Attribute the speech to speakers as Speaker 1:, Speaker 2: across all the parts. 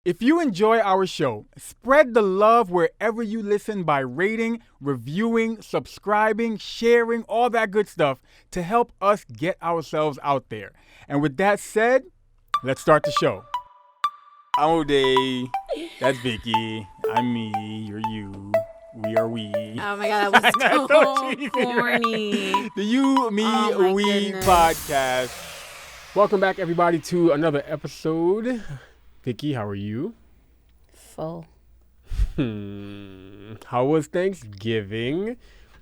Speaker 1: If you enjoy our show, spread the love wherever you listen by rating, reviewing, subscribing, sharing, all that good stuff to help us get ourselves out there. And with that said, let's start the show. I'm Ode. That's Vicky. I'm me. You're you. We are we.
Speaker 2: Oh my God, that was so corny.
Speaker 1: The You, Me, We
Speaker 2: goodness.
Speaker 1: podcast. Welcome back, everybody, to another episode. Vicky, how are you?
Speaker 2: Full.
Speaker 1: How was Thanksgiving?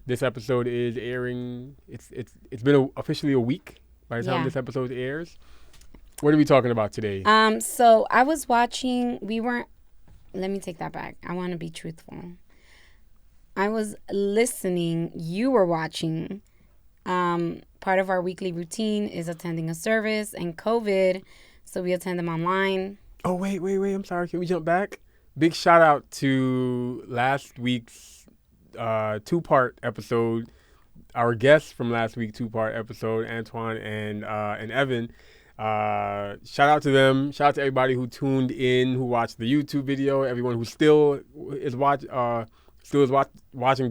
Speaker 1: This episode is airing. It's been officially a week by the time this episode airs. What are we talking about today?
Speaker 2: So I was watching. Let me take that back. I want to be truthful. I was listening. You were watching. Part of our weekly routine is attending a service and COVID, so we attend them online.
Speaker 1: Oh, wait. I'm sorry. Can we jump back? Big shout out to last week's two-part episode. Our guests from last week's two-part episode, Antoine and Evan. Shout out to them. Shout out to everybody who tuned in, who watched the YouTube video, everyone who still is watching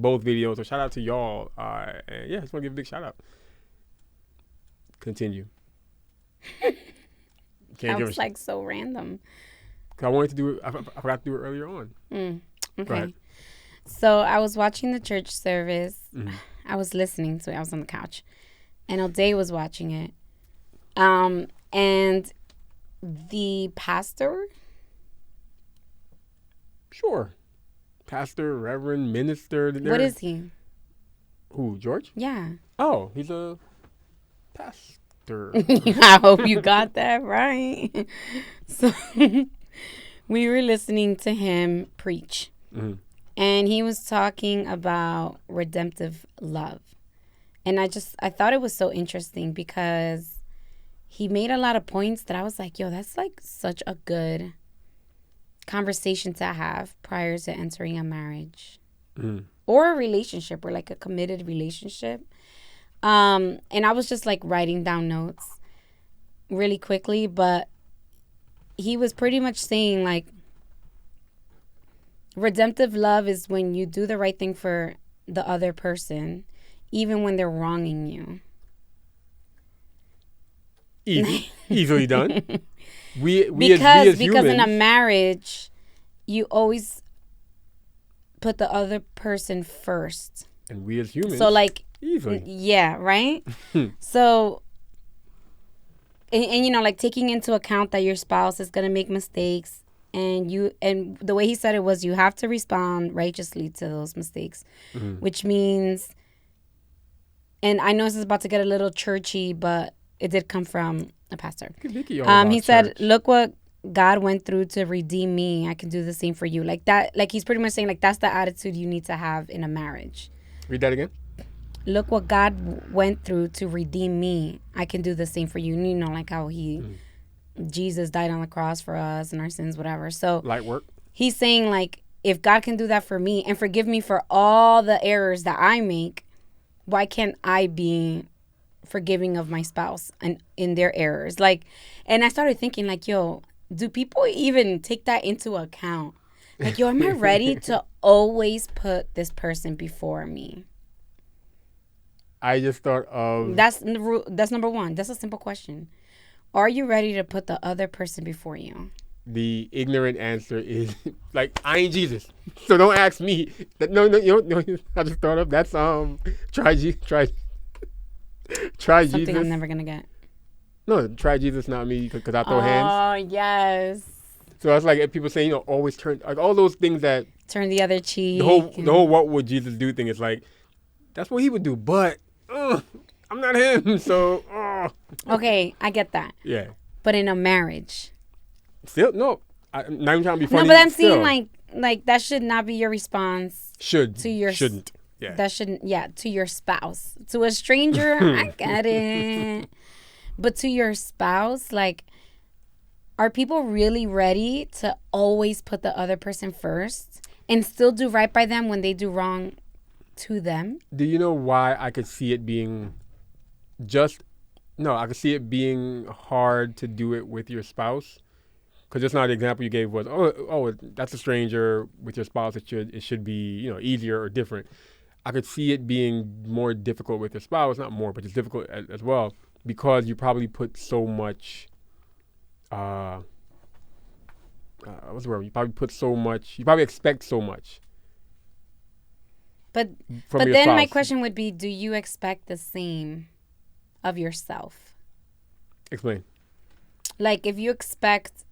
Speaker 1: both videos. So shout out to y'all. And yeah, just want to give a big shout out. Continue.
Speaker 2: That was like so random.
Speaker 1: I wanted to do it. I forgot to do it earlier on.
Speaker 2: Okay. So I was watching the church service. I was listening to it. I was on the couch, and Ode was watching it. And the pastor.
Speaker 1: Sure. Pastor, reverend, minister.
Speaker 2: What is he?
Speaker 1: Who, George?
Speaker 2: Yeah.
Speaker 1: Oh, he's a pastor.
Speaker 2: I hope you got that right. So we were listening to him preach. And he was talking about redemptive love. And I thought it was so interesting because he made a lot of points that I was like, yo, that's like such a good conversation to have prior to entering a marriage or a relationship or like a committed relationship. And I was just like writing down notes really quickly, but he was pretty much saying like redemptive love is when you do the right thing for the other person, even when they're wronging you.
Speaker 1: Easily done. We
Speaker 2: because
Speaker 1: as humans,
Speaker 2: in a marriage, you always put the other person first.
Speaker 1: And we as humans.
Speaker 2: So like,
Speaker 1: easily.
Speaker 2: Yeah, right? So, and you know, like taking into account that your spouse is going to make mistakes and the way he said it was you have to respond righteously to those mistakes, which means, and I know this is about to get a little churchy, but it did come from a pastor. He said, look what God went through to redeem me. I can do the same for you. Like that, like he's pretty much saying like that's the attitude you need to have in a marriage.
Speaker 1: Read that again.
Speaker 2: Look what God went through to redeem me. I can do the same for you. You know, like how Jesus died on the cross for us and our sins, whatever. So
Speaker 1: light work. He's
Speaker 2: saying like, if God can do that for me and forgive me for all the errors that I make, why can't I be forgiving of my spouse and in their errors? Like, and I started thinking like, yo, do people even take that into account? Like, yo, am I ready to always put this person before me?
Speaker 1: I just thought of...
Speaker 2: That's number one. That's a simple question. Are you ready to put the other person before you?
Speaker 1: The ignorant answer is, like, I ain't Jesus. So don't ask me. No, I just thought of, that's, try Jesus.
Speaker 2: Something I'm never going to get.
Speaker 1: No, try Jesus, not me, because I throw hands.
Speaker 2: Oh, yes.
Speaker 1: So that's like people saying, always turn, like all those things that...
Speaker 2: Turn the other cheek.
Speaker 1: The whole what would Jesus do thing is like, that's what he would do, but I'm not him, so...
Speaker 2: Okay, I get that.
Speaker 1: Yeah.
Speaker 2: But in a marriage...
Speaker 1: Still, no. I'm not even trying to be funny.
Speaker 2: No, but I'm saying like that should not be your response.
Speaker 1: Shouldn't.
Speaker 2: Yeah. That shouldn't, to your spouse. To a stranger, I get it. But to your spouse, like, are people really ready to always put the other person first and still do right by them when they do wrong to them?
Speaker 1: Do you know why I could see it being I could see it being hard to do it with your spouse? because just now the example you gave was, that's a stranger with your spouse. It should be easier or different. I could see it being more difficult with your spouse, not more, but it's difficult as well because you probably put so much. What's the word? You probably expect so much.
Speaker 2: But
Speaker 1: then
Speaker 2: spouse. My question would be, do you expect the same of yourself?
Speaker 1: Explain.
Speaker 2: Like, if you expect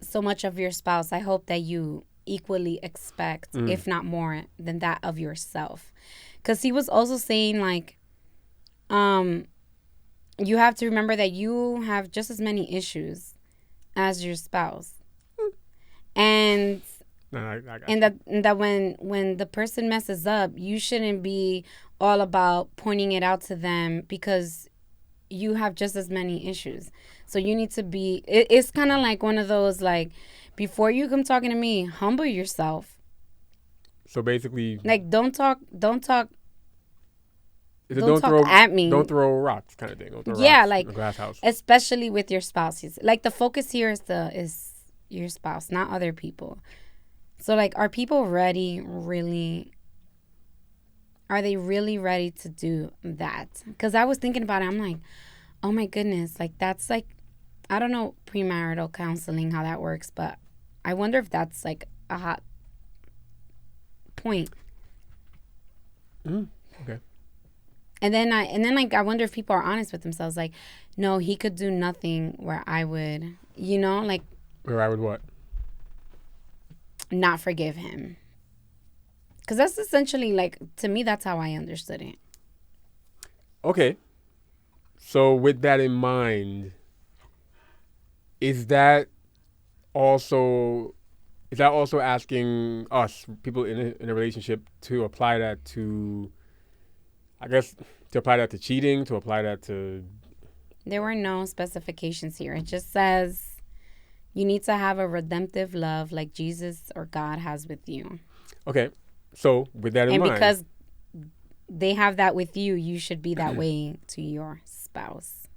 Speaker 2: so much of your spouse, I hope that you equally expect, if not more, than that of yourself. Because he was also saying, like, you have to remember that you have just as many issues as your spouse. And that when the person messes up, you shouldn't be all about pointing it out to them because you have just as many issues. So you need to be, it's kind of like one of those, like, before you come talking to me, humble yourself.
Speaker 1: So basically,
Speaker 2: like, don't talk
Speaker 1: throw
Speaker 2: at me.
Speaker 1: Don't throw rocks, kind of thing. Don't throw rocks
Speaker 2: like,
Speaker 1: in the glass house.
Speaker 2: Especially with your spouse. Like, the focus here is your spouse, not other people. So, like, are people ready, really? Are they really ready to do that? Because I was thinking about it. I'm like, oh, my goodness. Like, that's, like, I don't know premarital counseling, how that works. But I wonder if that's, like, a hot point.
Speaker 1: Okay.
Speaker 2: And then I wonder if people are honest with themselves. Like, no, he could do nothing where I would, like.
Speaker 1: Where I would what?
Speaker 2: Not forgive him. Because that's essentially, like, to me, that's how I understood it.
Speaker 1: Okay. So with that in mind, is that also asking us, people in a relationship, to apply that to, I guess, to apply that to cheating, to apply that to...
Speaker 2: There were no specifications here. It just says you need to have a redemptive love like Jesus or God has with you.
Speaker 1: Okay. So with that in mind...
Speaker 2: And because they have that with you, you should be that way to your spouse.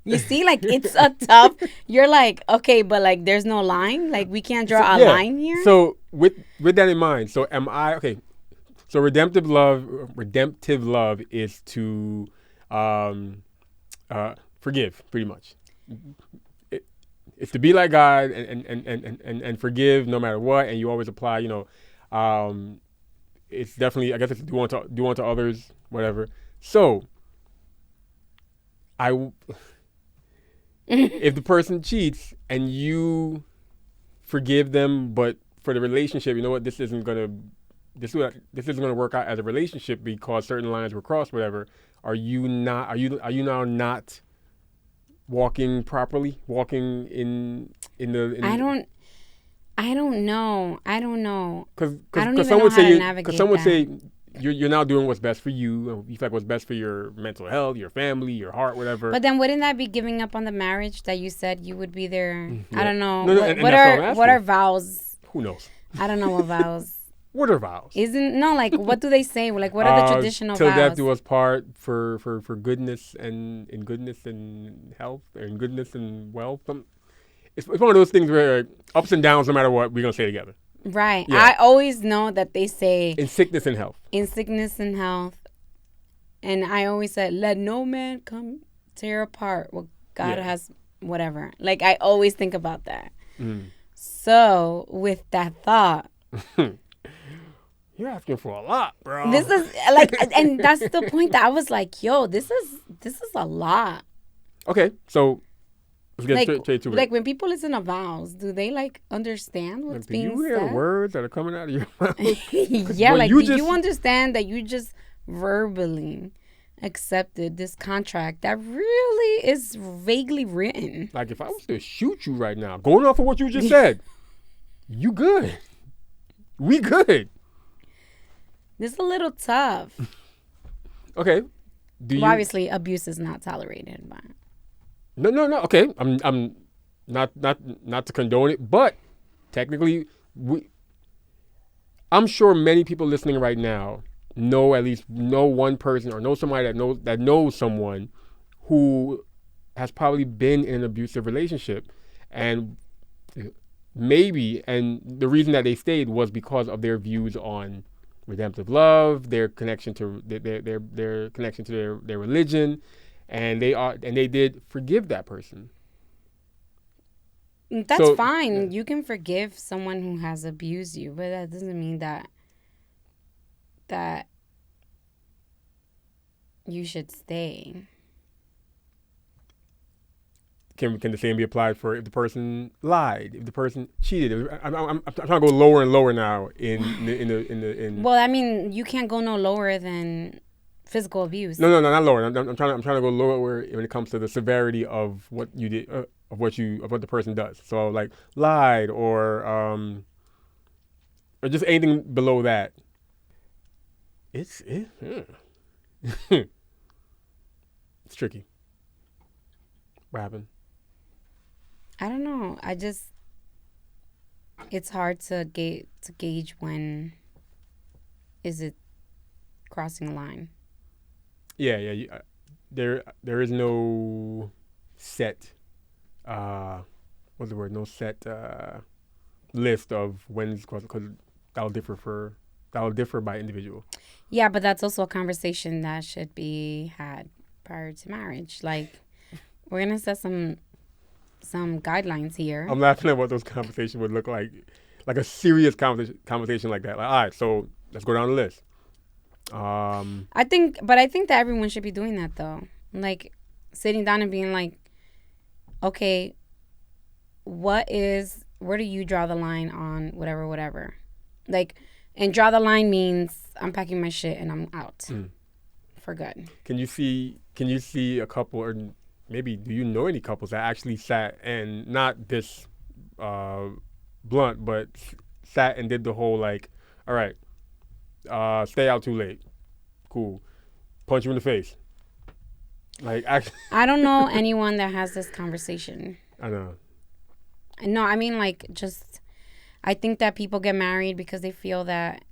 Speaker 2: You see, like, it's a tough... You're like, okay, but, like, there's no line? Like, we can't draw a line here?
Speaker 1: So with that in mind, so am I... Okay. So redemptive love is to forgive, pretty much. It's to be like God and forgive no matter what, and you always apply, it's definitely, I guess it's do unto others, whatever. So, if the person cheats and you forgive them, but for the relationship, you know what, this isn't gonna work out as a relationship because certain lines were crossed, whatever. Are you now not walking properly? Walking in the
Speaker 2: I don't know.
Speaker 1: Because
Speaker 2: some would
Speaker 1: say you're now doing what's best for you. You feel like what's best for your mental health, your family, your heart, whatever.
Speaker 2: But then wouldn't that be giving up on the marriage that you said you would be there?
Speaker 1: Yeah.
Speaker 2: I don't know.
Speaker 1: What
Speaker 2: are vows?
Speaker 1: Who knows?
Speaker 2: I don't know what vows.
Speaker 1: What are vows?
Speaker 2: What do they say? Like, what are the traditional vows?
Speaker 1: Till death do us part, for goodness and health, and goodness and wealth. It's one of those things where ups and downs, no matter what, we're gonna stay together.
Speaker 2: Right.
Speaker 1: Yeah.
Speaker 2: I always know that they say
Speaker 1: in sickness and health.
Speaker 2: And I always said, let no man come tear apart what God has, whatever. Like, I always think about that. So with that thought.
Speaker 1: You're asking for a lot, bro.
Speaker 2: This is like, and that's the point that I was like, yo, this is a lot.
Speaker 1: Okay, so let's get straight to it.
Speaker 2: Like, when people listen to vows, do they, like, understand what's being said?
Speaker 1: Do you hear the words that are coming out of your mouth?
Speaker 2: Yeah, like, do you understand that you just verbally accepted this contract that really is vaguely written?
Speaker 1: Like, if I was to shoot you right now, going off of what you just said, you good. We good.
Speaker 2: This is a little tough.
Speaker 1: Okay.
Speaker 2: Obviously, abuse is not tolerated, but...
Speaker 1: No. Okay, I'm not to condone it, but technically, I'm sure many people listening right now at least know one person or know somebody that knows someone who has probably been in an abusive relationship, And maybe, and the reason that they stayed was because of their views on redemptive love, their connection to their connection to their religion, and they did forgive that person.
Speaker 2: That's fine. You can forgive someone who has abused you, but that doesn't mean that you should stay.
Speaker 1: Can the same be applied for if the person lied, if the person cheated? I'm trying to go lower and lower now in.
Speaker 2: Well, I mean, you can't go no lower than physical abuse.
Speaker 1: No, not lower. I'm trying to go lower when it comes to the severity of what you did, of what the person does. So like lied or just anything below that. It's tricky. What happened?
Speaker 2: I don't know. It's hard to gauge when is it crossing a line.
Speaker 1: Yeah. There is no set. What's the word? No set list of when it's crossing, because that'll differ by individual.
Speaker 2: Yeah, but that's also a conversation that should be had prior to marriage. Like, we're gonna set some guidelines here.
Speaker 1: I'm laughing at what those conversations would look like a serious conversation like that. Like, all right, so let's go down the list.
Speaker 2: I think that everyone should be doing that though. Like, sitting down and being like, okay, where do you draw the line on whatever? Like, and draw the line means I'm packing my shit and I'm out for good.
Speaker 1: Can you see a couple, or maybe do you know any couples that actually sat and not this blunt, but sat and did the whole like, all right, stay out too late, cool, punch you in the face, like actually.
Speaker 2: I don't know anyone that has this conversation.
Speaker 1: I know.
Speaker 2: No, I mean, like, just, I think that people get married because they feel that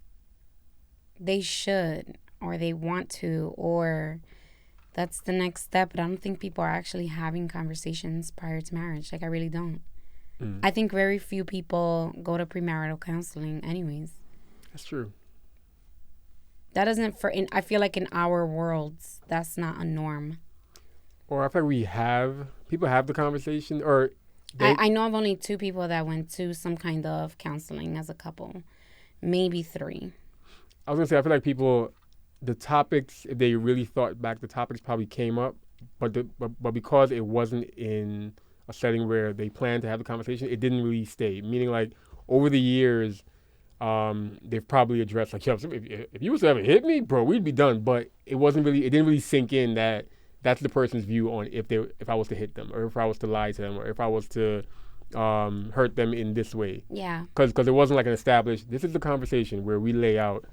Speaker 2: they should or they want to, or that's the next step. But I don't think people are actually having conversations prior to marriage. Like, I really don't. I think very few people go to premarital counseling anyways.
Speaker 1: That's true.
Speaker 2: That doesn't, I feel like in our worlds, that's not a norm.
Speaker 1: Or I feel like people have the conversation, or
Speaker 2: I know of only 2 people that went to some kind of counseling as a couple. Maybe 3.
Speaker 1: I was going to say, I feel like people, the topics, if they really thought back, the topics probably came up, but because it wasn't in a setting where they planned to have the conversation, it didn't really stay. Meaning, like, over the years, they've probably addressed, like, yo, if you was to ever hit me, bro, we'd be done. But it didn't really sink in that that's the person's view on if I was to hit them, or if I was to lie to them, or if I was to hurt them in this way.
Speaker 2: Yeah.
Speaker 1: Because it wasn't like an established, this is the conversation where we lay out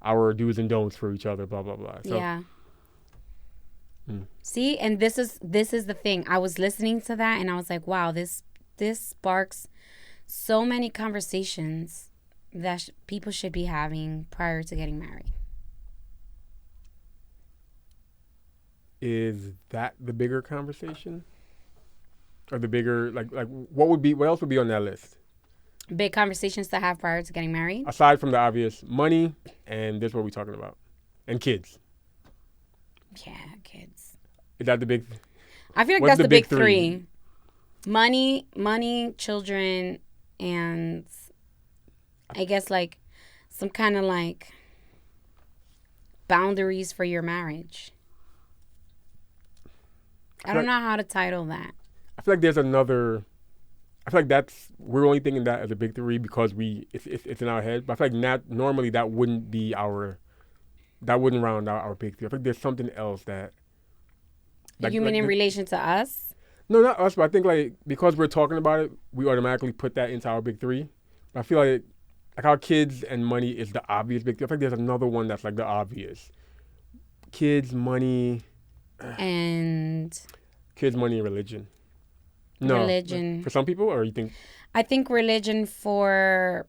Speaker 1: our do's and don'ts for each other, blah, blah, blah. So,
Speaker 2: yeah. See, and this is the thing. I was listening to that and I was like, wow, this sparks so many conversations that people should be having prior to getting married.
Speaker 1: Is that the bigger conversation? Or the bigger, like what else would be on that list?
Speaker 2: Big conversations to have prior to getting married?
Speaker 1: Aside from the obvious, money, and this is what we're talking about. And kids.
Speaker 2: Yeah, kids.
Speaker 1: Is that the big?
Speaker 2: I feel like that's the big three. Money, children, and I guess like some kind of like boundaries for your marriage. I don't know how to title that.
Speaker 1: I feel like there's another. I feel like we're only thinking that as a big three because it's in our head. But I feel like normally that wouldn't round out our big three. I think there's something else that. Like,
Speaker 2: you mean in relation to us?
Speaker 1: No, not us, but I think like because we're talking about it, we automatically put that into our big three. But I feel like our kids and money is the obvious big three. I think there's another one that's like the obvious. Kids, money,
Speaker 2: and
Speaker 1: religion. No,
Speaker 2: religion
Speaker 1: for some people, or you think?
Speaker 2: I think religion for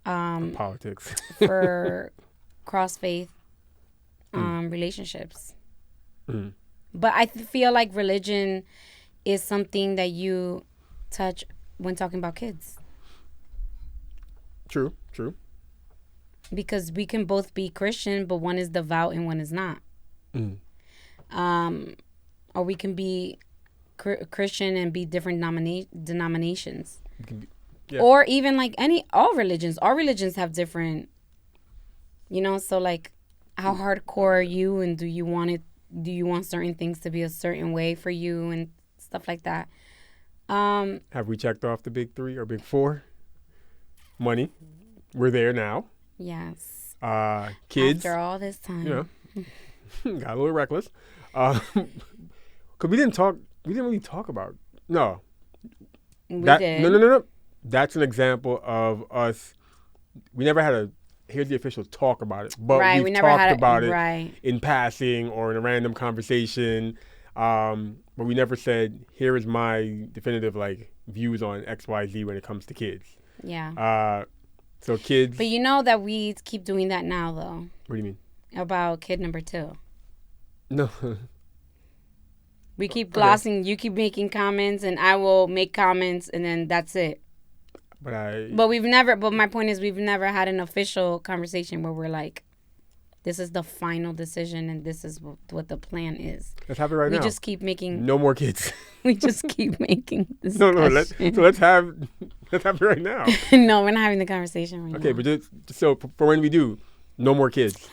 Speaker 1: politics,
Speaker 2: for cross faith relationships. But I feel like religion is something that you touch when talking about kids.
Speaker 1: True.
Speaker 2: Because we can both be Christian, but one is devout and one is not. Or we can be Christian and be different denominations.
Speaker 1: Yeah.
Speaker 2: Or even like all religions. All religions have different, so like how hardcore are you, and do you want certain things to be a certain way for you and stuff like that.
Speaker 1: Have we checked off the big 3 or big 4? Money. We're there now.
Speaker 2: Yes.
Speaker 1: Kids.
Speaker 2: After all this time.
Speaker 1: Got a little reckless. Because we didn't really talk about. No.
Speaker 2: We did.
Speaker 1: No. That's an example of us. We never had here's the official talk about it. But we've talked about it in passing or in a random conversation. But we never said, here is my definitive views on XYZ when it comes to kids.
Speaker 2: Yeah.
Speaker 1: So kids.
Speaker 2: But you know that we keep doing that now, though.
Speaker 1: What do you mean?
Speaker 2: About kid number 2.
Speaker 1: No.
Speaker 2: We keep glossing. Okay. You keep making comments, and I will make comments, and then that's it. But we've never. But my point is, we've never had an official conversation where we're like, this is the final decision, and this is what the plan is.
Speaker 1: Let's have it right now.
Speaker 2: We just keep making.
Speaker 1: No more kids.
Speaker 2: We just keep making this.
Speaker 1: No. Let's have it right now.
Speaker 2: No, we're not having the conversation right now.
Speaker 1: Okay, but just so for when we do, no more kids.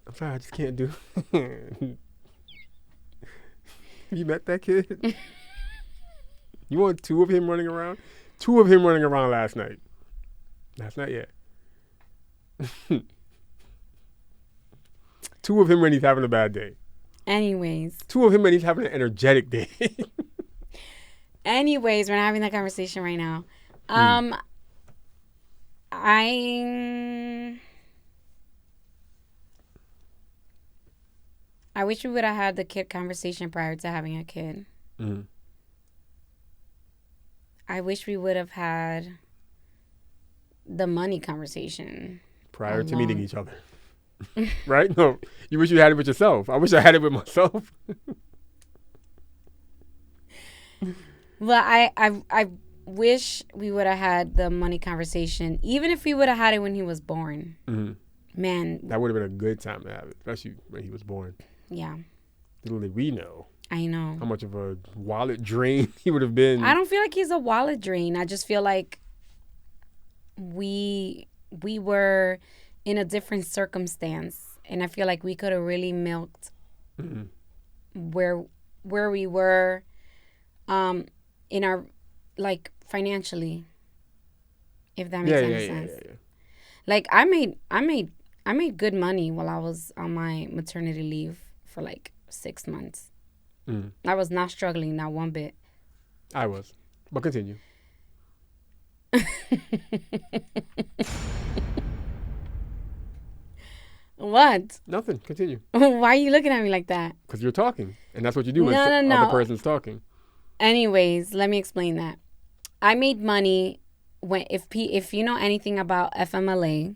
Speaker 1: I'm sorry, I just can't do. You met that kid? You want 2 of him running around? 2 of him running around last night. Last night, yeah. 2 of him when he's having a bad day.
Speaker 2: Anyways.
Speaker 1: 2 of him when he's having an energetic day.
Speaker 2: Anyways, we're not having that conversation right now. I wish we would have had the kid conversation prior to having a kid.
Speaker 1: Mm-hmm.
Speaker 2: I wish we would have had the money conversation.
Speaker 1: Prior to meeting each other. Right? No, you wish you had it with yourself. I wish I had it with myself.
Speaker 2: Well, I wish we would have had the money conversation, even if we would have had it when he was born.
Speaker 1: Mm-hmm.
Speaker 2: Man.
Speaker 1: That would have been a good time to have it, especially when he was born.
Speaker 2: Yeah.
Speaker 1: Little did we know.
Speaker 2: I know.
Speaker 1: How much of a wallet drain he would have been.
Speaker 2: I don't feel like he's a wallet drain. I just feel like we were in a different circumstance. And I feel like we could have really milked where we were in our, financially. If that makes any sense. Yeah. Like, I made good money while I was on my maternity leave for 6 months. Mm. I was not struggling, not one bit.
Speaker 1: I was. But continue.
Speaker 2: What?
Speaker 1: Nothing. Continue.
Speaker 2: Why are you looking at me like that?
Speaker 1: Because you're talking. And that's what you do when the other person's talking.
Speaker 2: Anyways, let me explain that. I made money when if you know anything about FMLA,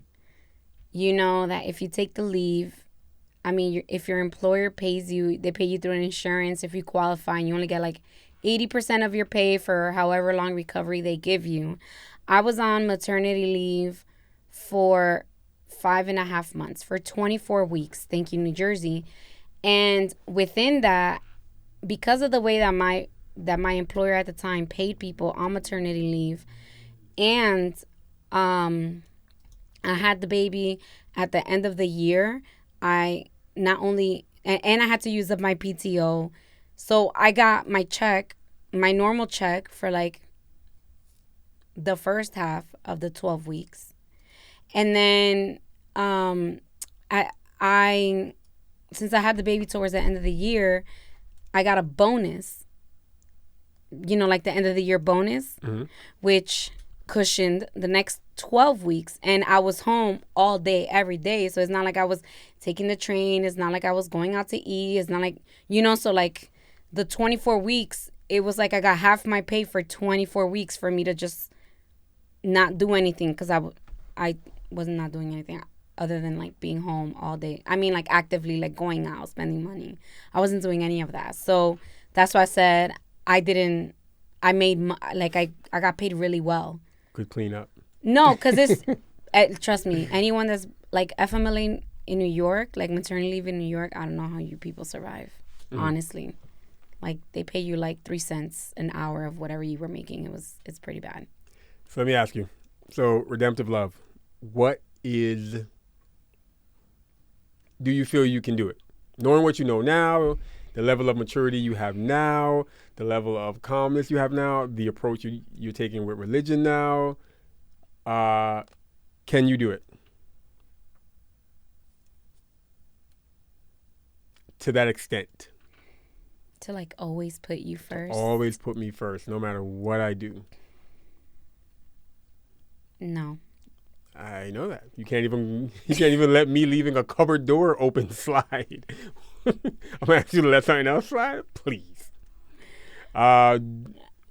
Speaker 2: you know that if you take the leave, if your employer pays you, they pay you through an insurance. If you qualify, and you only get 80% of your pay for however long recovery they give you. I was on maternity leave for 5.5 months, for 24 weeks. Thank you, New Jersey. And within that, because of the way that my employer at the time paid people on maternity leave, and I had the baby at the end of the year, I not only and I had to use up my PTO, so I got my normal check for the first half of the 12 weeks, and then I since I had the baby towards the end of the year, I got a bonus. The end of the year bonus, which cushioned the next 12 weeks. And I was home all day, every day. So it's not like I was taking the train. It's not like I was going out to eat. It's not like, so the 24 weeks, it was like I got half my pay for 24 weeks for me to just not do anything. Because I wasn't not doing anything other than being home all day. Actively going out, spending money. I wasn't doing any of that. So that's why I said I didn't I made I got paid really well.
Speaker 1: Could clean up.
Speaker 2: No, because it's trust me, anyone that's like FMLA in New York, like maternity leave in New York, I don't know how you people survive. Honestly, like they pay you like 3 cents an hour of whatever you were making. It's pretty bad.
Speaker 1: So let me ask you. So redemptive love, do you feel you can do it? Knowing what you know now, the level of maturity you have now, the level of calmness you have now, the approach you're taking with religion now, can you do it? To that extent.
Speaker 2: To like always put you first.
Speaker 1: Always put me first, no matter what I do.
Speaker 2: No.
Speaker 1: I know that. You can't even let me leaving a cupboard door open slide. I'm gonna ask you to let something else slide, please.
Speaker 2: I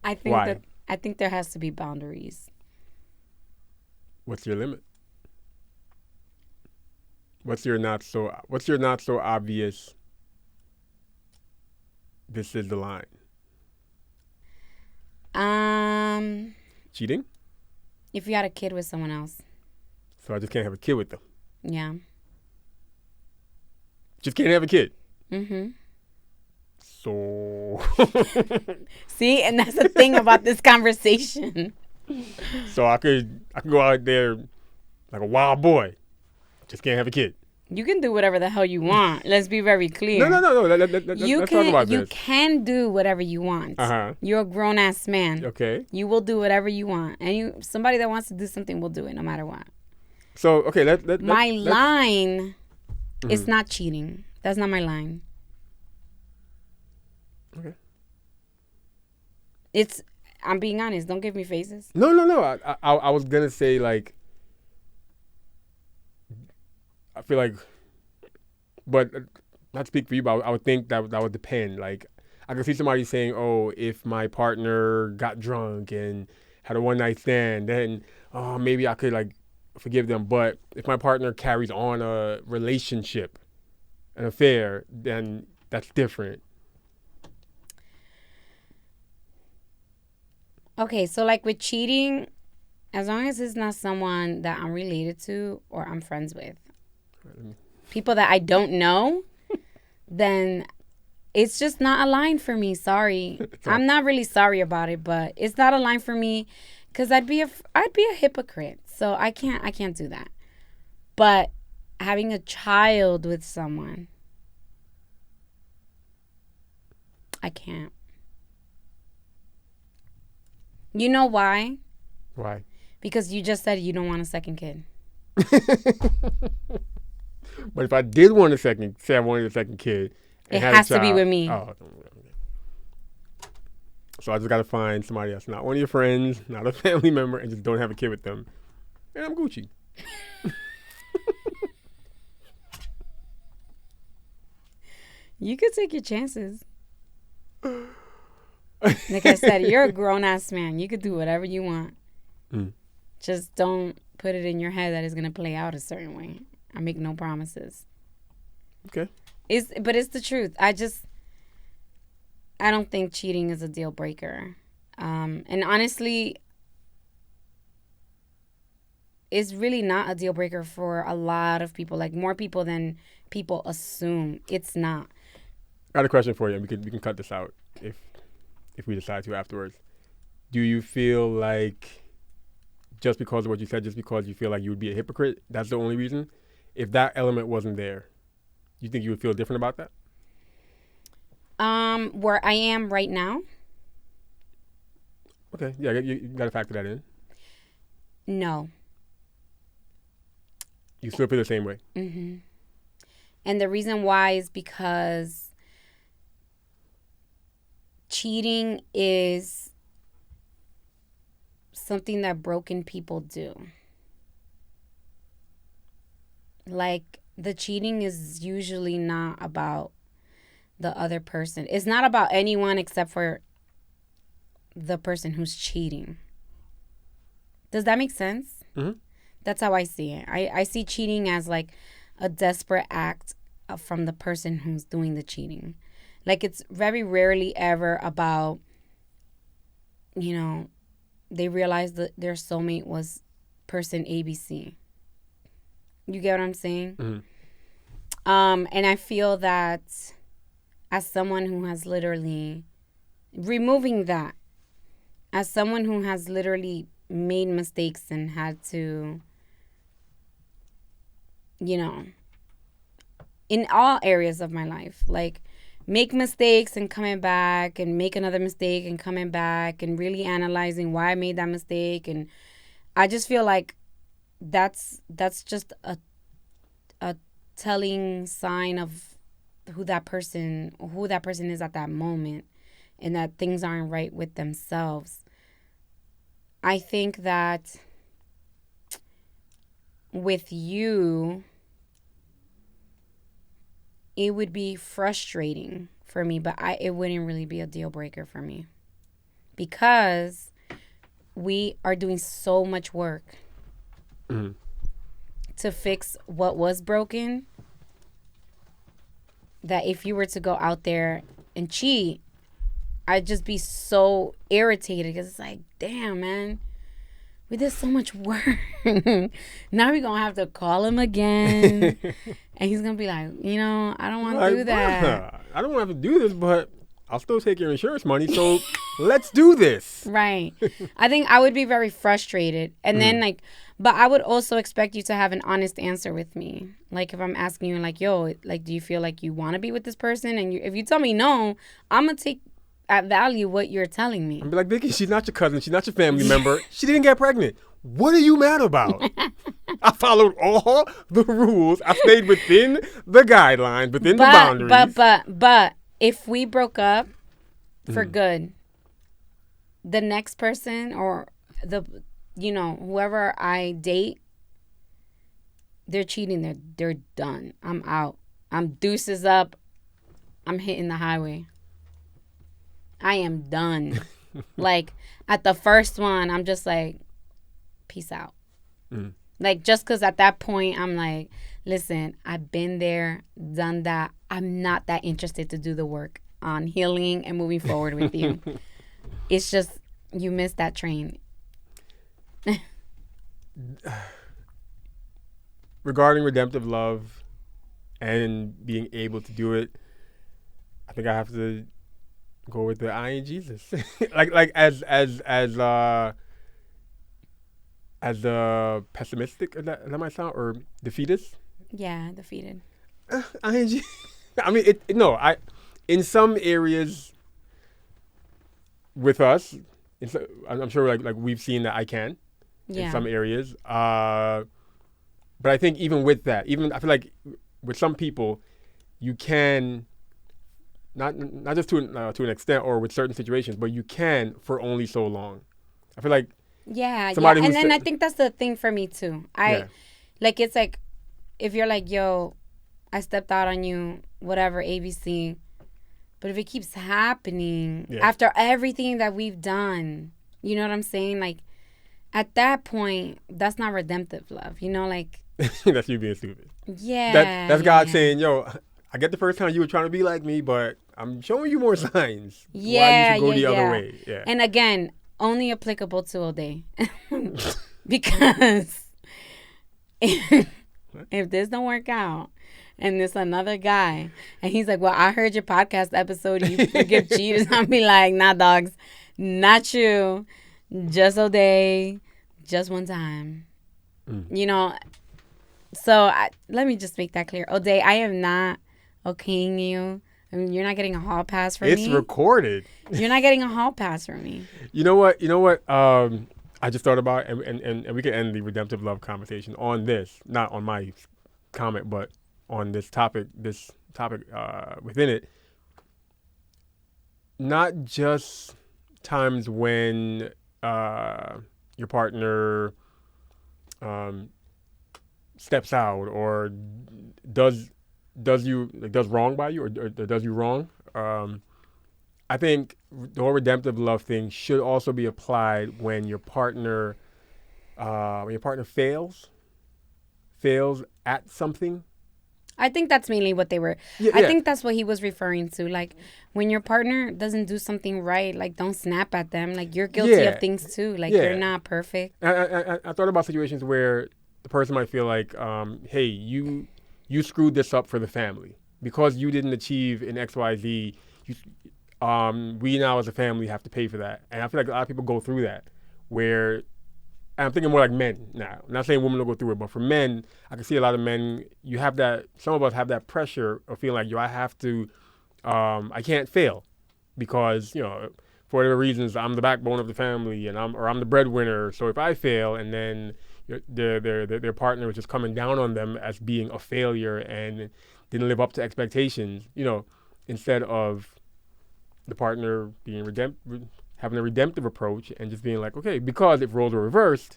Speaker 2: think
Speaker 1: why?
Speaker 2: I think there has to be boundaries.
Speaker 1: What's your limit? What's your not so obvious? This is the line. Cheating?
Speaker 2: If you had a kid with someone else.
Speaker 1: So I just can't have a kid with them.
Speaker 2: Yeah.
Speaker 1: Just can't have a kid.
Speaker 2: Mm-hmm.
Speaker 1: So.
Speaker 2: See, and that's the thing about this conversation.
Speaker 1: So I could go out there like a wild boy. Just can't have a kid.
Speaker 2: You can do whatever the hell you want. Let's be very clear.
Speaker 1: No. Let's talk about this.
Speaker 2: You can do whatever you want.
Speaker 1: Uh-huh.
Speaker 2: You're a grown-ass man.
Speaker 1: Okay.
Speaker 2: You will do whatever you want. And somebody that wants to do something will do it no matter what.
Speaker 1: So, okay,
Speaker 2: my line is not cheating. That's not my line.
Speaker 1: Okay.
Speaker 2: I'm being honest. Don't give me faces.
Speaker 1: No. I was going to say, like, I feel like, but not speak for you, but I would think that would depend. Like, I could see somebody saying, oh, if my partner got drunk and had a one-night stand, then maybe I could, like, forgive them. But if my partner carries on a relationship, an affair, then that's different.
Speaker 2: Okay, so like with cheating, as long as it's not someone that I'm related to or I'm friends with, people that I don't know, then it's just not a line for me. Sorry. I'm not really sorry about it, but it's not a line for me because I'd be a hypocrite. So I can't do that. But having a child with someone, I can't. You know why?
Speaker 1: Why?
Speaker 2: Because you just said you don't want a second kid.
Speaker 1: But if I did want say I wanted a second kid,
Speaker 2: it has to be with me.
Speaker 1: Oh, so I just got to find somebody that's not one of your friends, not a family member, and just don't have a kid with them. And I'm Gucci.
Speaker 2: You could take your chances. Like I said, you're a grown-ass man. You could do whatever you want. Just don't put it in your head that it's going to play out a certain way. I make no promises.
Speaker 1: Okay.
Speaker 2: But it's the truth. I don't think cheating is a deal breaker. And honestly, it's really not a deal breaker for a lot of people. Like more people than people assume. It's not.
Speaker 1: I got a question for you. We can cut this out if we decide to afterwards. Do you feel like just because of what you said, just because you feel like you would be a hypocrite, that's the only reason? If that element wasn't there, you think you would feel different about that?
Speaker 2: Where I am right now?
Speaker 1: Okay. Yeah, you got to factor that in.
Speaker 2: No.
Speaker 1: You still feel the same way?
Speaker 2: Mm-hmm. And the reason why is because cheating is something that broken people do. Like, the cheating is usually not about the other person. It's not about anyone except for the person who's cheating. Does that make sense?
Speaker 1: Mm-hmm.
Speaker 2: That's how I see it. I see cheating as like a desperate act from the person who's doing the cheating. Like, it's very rarely ever about you know, they realized that their soulmate was person ABC. You get what I'm saying? And I feel that as someone who has literally removing that, as someone who has literally made mistakes and had to, you know, in all areas of my life, like make mistakes and coming back and make another mistake and coming back and really analyzing why I made that mistake. And I just feel like that's just a telling sign of who that person is at that moment, and that things aren't right with themselves. I think that with you, it would be frustrating for me, but it wouldn't really be a deal breaker for me, because we are doing so much work to fix what was broken, that if you were to go out there and cheat, I'd just be so irritated, because it's like, damn, man, we did so much work. Now we're going to have to call him again. And he's going to be like, I don't want to do that.
Speaker 1: Bruh, I don't want to have to do this, but I'll still take your insurance money, so let's do this.
Speaker 2: Right. I think I would be very frustrated. And then, but I would also expect you to have an honest answer with me. Like, if I'm asking you, like, yo, like, do you feel like you want to be with this person? And if you tell me no, I'm going to take at value what you're telling me.
Speaker 1: I'd be like, Vicky, she's not your cousin. She's not your family member. She didn't get pregnant. What are you mad about? I followed all the rules. I stayed within the guidelines, within the boundaries.
Speaker 2: But if we broke up for good, the next person or whoever I date, they're cheating. They're done. I'm out. I'm deuces up. I'm hitting the highway. I am done. Like, at the first one, I'm just like, peace out. Like, just because at that point, I'm like, listen, I've been there, done that. I'm not that interested to do the work on healing and moving forward with you. It's just, you missed that train.
Speaker 1: Regarding redemptive love and being able to do it, I think I have to go with the I in Jesus. like as pessimistic as that might sound, or defeatist.
Speaker 2: Yeah, defeated.
Speaker 1: ING. I mean, in some areas with us, I'm sure like we've seen that I can in some areas. But I think even with that, I feel like with some people, you can not just to an extent or with certain situations, but you can for only so long. I feel like
Speaker 2: and then I think that's the thing for me too. It's like, if you're like, yo, I stepped out on you, whatever, ABC. But if it keeps happening after everything that we've done, you know what I'm saying? Like, at that point, that's not redemptive love. Like.
Speaker 1: That's you being stupid.
Speaker 2: Yeah.
Speaker 1: That's God saying, yo, I get the first time you were trying to be like me, but I'm showing you more signs. Why you should go the other way. Yeah.
Speaker 2: And again, only applicable to Ode. Because if this don't work out, and there's another guy, and he's like, well, I heard your podcast episode, you forgive cheaters. I'll be like, nah, dogs, not you. Just Ode, just one time. So let me just make that clear. Ode, I am not okaying you. I mean, you're not getting a hall pass from me.
Speaker 1: It's recorded.
Speaker 2: You're not getting a hall pass from me.
Speaker 1: You know what? I just thought about, and we can end the redemptive love conversation on this, not on my comment, but on this topic within it. Not just times when your partner steps out or does wrong by you or does you wrong. I think the whole redemptive love thing should also be applied when your partner fails at something.
Speaker 2: I think that's mainly what they were.
Speaker 1: Yeah,
Speaker 2: I think that's what he was referring to. Like, when your partner doesn't do something right, like, don't snap at them. Like, you're guilty of things too. Like, you're not perfect.
Speaker 1: I thought about situations where the person might feel like, hey, you screwed this up for the family because you didn't achieve in XYZ. We now as a family have to pay for that, and I feel like a lot of people go through that. Where, and I'm thinking more like men now. I'm not saying women don't go through it, but for men, I can see a lot of men. You have that. Some of us have that pressure of feeling like, yo, I have to. I can't fail because for whatever reasons I'm the backbone of the family and I'm the breadwinner. So if I fail and then their partner is just coming down on them as being a failure and didn't live up to expectations, instead of the partner being having a redemptive approach and just being like, okay, because if roles were reversed,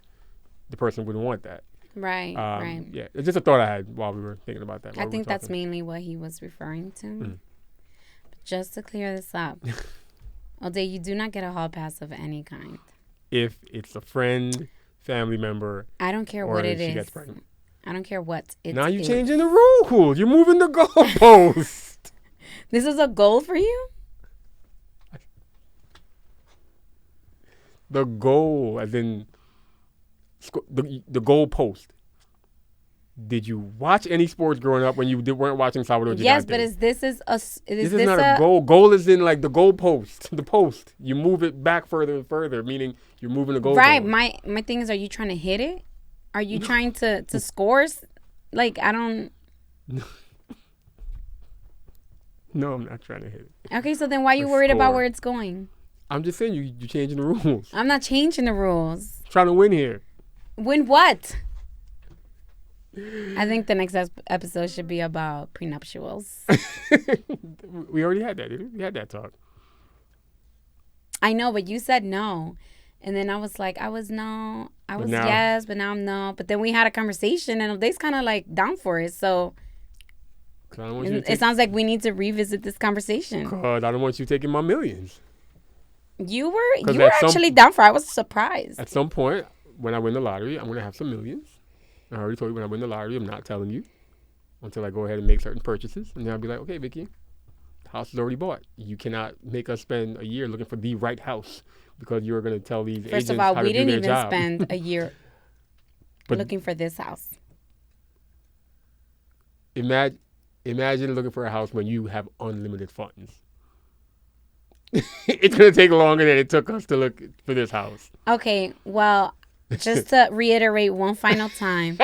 Speaker 1: the person wouldn't want that.
Speaker 2: Right, right.
Speaker 1: Yeah, it's just a thought I had while we were thinking about that.
Speaker 2: I think that's mainly what he was referring to. Mm. But just to clear this up, Ode, you do not get a hall pass of any kind.
Speaker 1: If it's a friend, family member,
Speaker 2: I don't care what it is.
Speaker 1: She gets pregnant.
Speaker 2: I don't care what it is.
Speaker 1: Now you're changing the rules. You're moving the goalpost.
Speaker 2: This is a goal for you?
Speaker 1: The goal, as in the goal post. Did you watch any sports growing up when you weren't watching Salvador Gigante?
Speaker 2: Yes, but this is
Speaker 1: not a goal. Goal is in like the goal post, the post. You move it back further and further, meaning you're moving the goal.
Speaker 2: Right. My thing is, are you trying to hit it? Are you trying to score? Like, I don't.
Speaker 1: No, I'm not trying to hit it.
Speaker 2: Okay, so then why are you worried about where it's going?
Speaker 1: I'm just saying you're changing the rules.
Speaker 2: I'm not changing the rules.
Speaker 1: I'm trying to win here.
Speaker 2: Win what? I think the next episode should be about prenuptials.
Speaker 1: We already had that, didn't we? We had that talk.
Speaker 2: I know, but you said no. And then I was like, yes, but now I'm no. But then we had a conversation, and they's kind of like down for it. So it sounds like we need to revisit this conversation.
Speaker 1: Because I don't want you taking my millions.
Speaker 2: You were actually down for it. I was surprised.
Speaker 1: At some point, when I win the lottery, I'm going to have some millions. I already told you when I win the lottery, I'm not telling you until I go ahead and make certain purchases. And then I'll be like, okay, Vicky, the house is already bought. You cannot make us spend a year looking for the right house because you're going to tell these agents how to do their job.
Speaker 2: First of all, we didn't even spend a year looking for this house.
Speaker 1: Imagine looking for a house when you have unlimited funds. It's going to take longer than it took us to look for this house.
Speaker 2: Okay, well, just to reiterate one final time.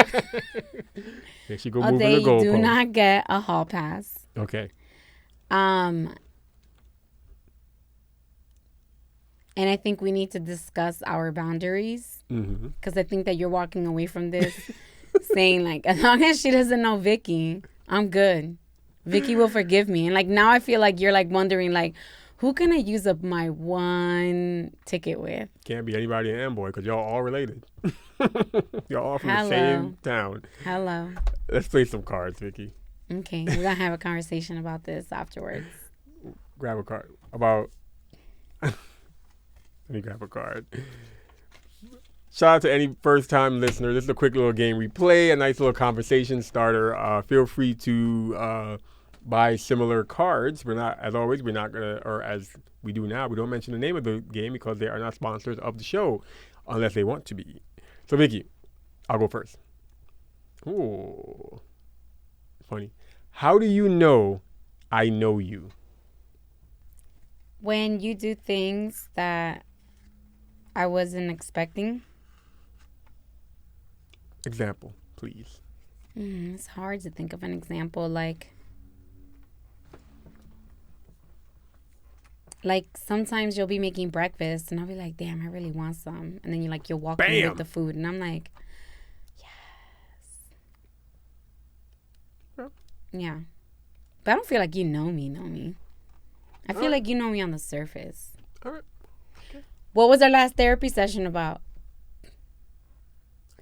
Speaker 1: There she go moving the goalpost.
Speaker 2: You do not get a hall pass.
Speaker 1: Okay.
Speaker 2: And I think we need to discuss our boundaries. Because I think that you're walking away from this saying, like, as long as she doesn't know Vicky, I'm good. Vicky will forgive me. And, like, now I feel like you're, like, wondering, like, who can I use up my one ticket with? Can't
Speaker 1: be anybody in Amboy because y'all all related. Y'all all from the same town.
Speaker 2: Hello.
Speaker 1: Let's play some cards, Vicky.
Speaker 2: Okay. We're going to have a conversation about this afterwards.
Speaker 1: Grab a card. Let me grab a card. Shout out to any first-time listener. This is a quick little game we play, a nice little conversation starter. Feel free to buy similar cards. We're not gonna, or as we do now, we don't mention the name of the game because they are not sponsors of the show unless they want to be. So Vicky, I'll go first. Ooh, funny. How do you know I know you?
Speaker 2: When you do things that I wasn't expecting.
Speaker 1: Example, please.
Speaker 2: It's hard to think of an example. Like sometimes you'll be making breakfast and I'll be like, damn, I really want some. And then you'll walk in with the food and I'm like, yes. Yeah. But I don't feel like you know me. I feel like you know me on the surface.
Speaker 1: All right. Okay.
Speaker 2: What was our last therapy session about?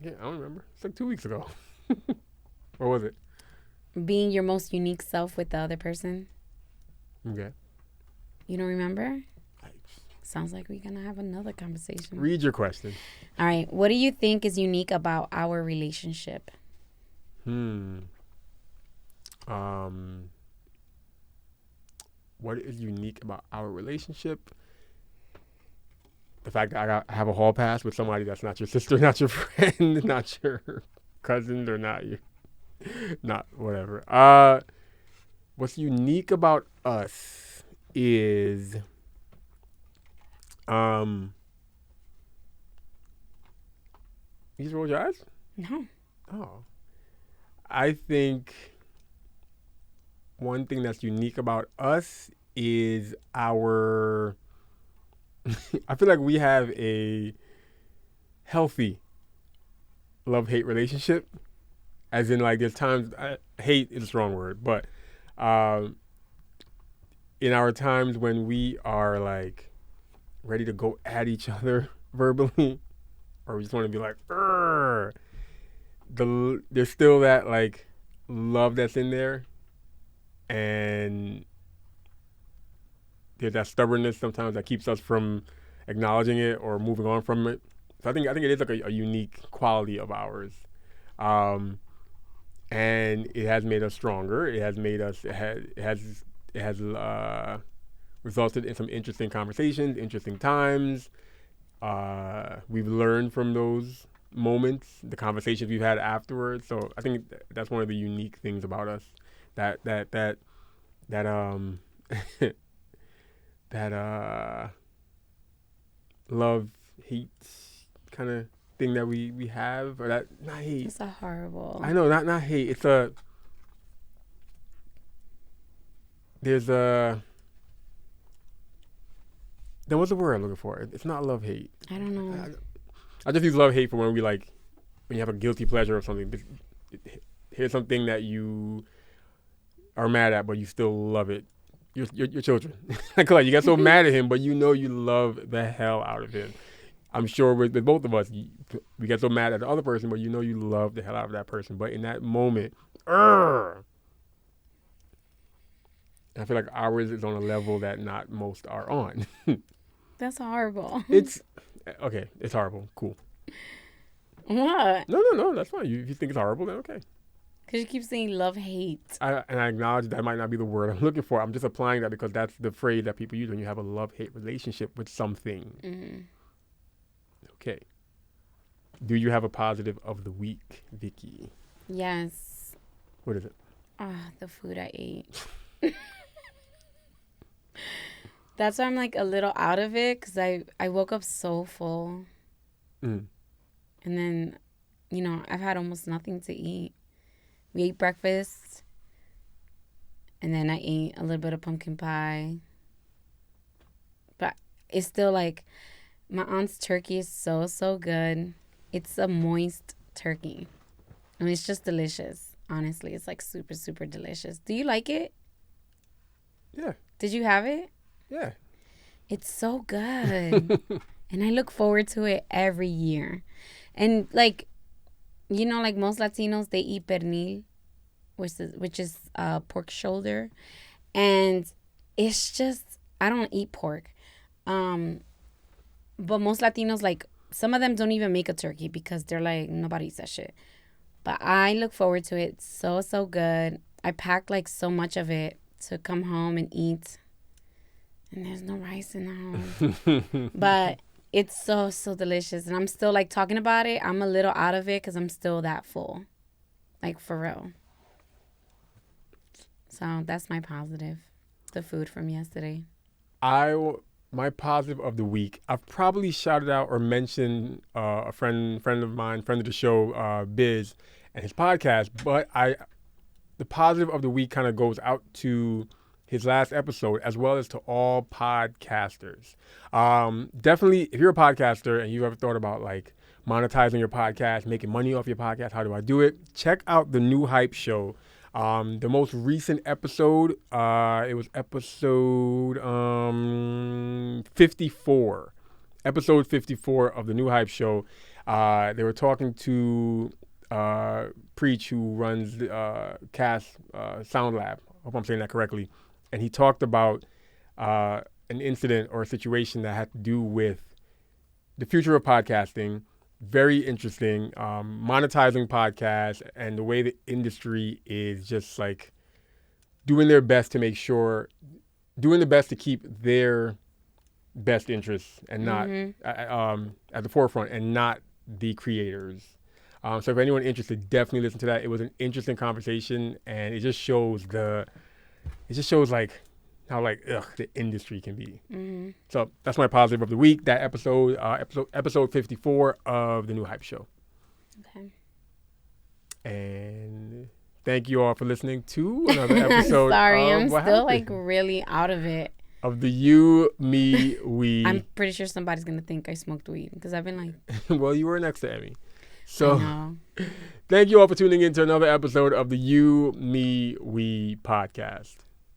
Speaker 1: I don't remember. It's like 2 weeks ago. Or was it?
Speaker 2: Being your most unique self with the other person.
Speaker 1: Okay.
Speaker 2: You don't remember? Sounds like we're going to have another conversation.
Speaker 1: Read your question.
Speaker 2: All right. What do you think is unique about our relationship?
Speaker 1: Um, what is unique about our relationship? The fact that I have a hall pass with somebody that's not your sister, not your friend, not your cousin, or not your, not whatever. What's unique about us is, you just rolled your eyes?
Speaker 2: No.
Speaker 1: Oh, I think one thing that's unique about us is our. I feel like we have a healthy love-hate relationship, as in like there's times hate is a strong word, but um, in our times when we are like ready to go at each other verbally, or we just want to be like, "Urgh," there's still that like love that's in there, and there's that stubbornness sometimes that keeps us from acknowledging it or moving on from it. So I think it is like a unique quality of ours, um, and it has made us stronger. It has made us. It has resulted in some interesting conversations, interesting times. We've learned from those moments, the conversations we've had afterwards. So I think that's one of the unique things about us. That that love hate kind of thing that we have, or that not hate.
Speaker 2: It's a horrible.
Speaker 1: I know, not hate. It's a there's a then what's the word I'm looking for? It's not love hate.
Speaker 2: I don't know.
Speaker 1: I just use love hate for when you have a guilty pleasure or something. Here's something that you are mad at, but you still love it. Your children. Like you get so mad at him, but you know you love the hell out of him. I'm sure with both of us, we get so mad at the other person, but you know you love the hell out of that person. But in that moment, I feel like ours is on a level that not most are on.
Speaker 2: That's horrible.
Speaker 1: It's okay. It's horrible. Cool.
Speaker 2: What?
Speaker 1: No. That's fine. If you think it's horrible, then okay.
Speaker 2: Because you keep saying love hate.
Speaker 1: I acknowledge that might not be the word I'm looking for. I'm just applying that because that's the phrase that people use when you have a love-hate relationship with something.
Speaker 2: Mm-hmm.
Speaker 1: Okay. Do you have a positive of the week, Vicky?
Speaker 2: Yes.
Speaker 1: What is it?
Speaker 2: The food I ate. That's why I'm like a little out of it, because I woke up so full.
Speaker 1: Mm.
Speaker 2: And then, I've had almost nothing to eat. We ate breakfast, and then I ate a little bit of pumpkin pie. But it's still like, my aunt's turkey is so, so good. It's a moist turkey. And it's just delicious. Honestly, it's like super, super delicious. Do you like it?
Speaker 1: Yeah.
Speaker 2: Did you have it?
Speaker 1: Yeah.
Speaker 2: It's so good. And I look forward to it every year. And like most Latinos, they eat pernil, which is pork shoulder. And it's just, I don't eat pork. But most Latinos, like, some of them don't even make a turkey because they're like, nobody eats that shit. But I look forward to it. It's so, so good. I packed like so much of it to come home and eat. And there's no rice in the house. But it's so, so delicious. And I'm still like talking about it. I'm a little out of it because I'm still that full. Like for real. So that's my positive. The food from yesterday.
Speaker 1: My positive of the week, I've probably shouted out or mentioned a friend of mine, friend of the show, Biz, and his podcast. But the positive of the week kind of goes out to his last episode, as well as to all podcasters. Definitely, if you're a podcaster and you ever thought about like monetizing your podcast, making money off your podcast, how do I do it? Check out the New Hype Show. The most recent episode, it was episode 54. Episode 54 of the New Hype Show. They were talking to Preach, who runs Cast Sound Lab. I hope I'm saying that correctly. And he talked about an incident or a situation that had to do with the future of podcasting. Very interesting. Monetizing podcasts and the way the industry is just like doing their best to make sure, doing the best to keep their best interests and not at the forefront and not the creators. So if anyone interested, definitely listen to that. It was an interesting conversation, and it just shows like how the industry can be. So that's my positive of the week. That episode 54 of the New Hype Show.
Speaker 2: Okay.
Speaker 1: And thank you all for listening to another episode.
Speaker 2: Sorry, I'm still like really out of it.
Speaker 1: Of the You, Me, We.
Speaker 2: I'm pretty sure somebody's gonna think I smoked weed because I've been like.
Speaker 1: Well, you were next to Emmy. So thank you all for tuning in to another episode of the You, Me, We podcast.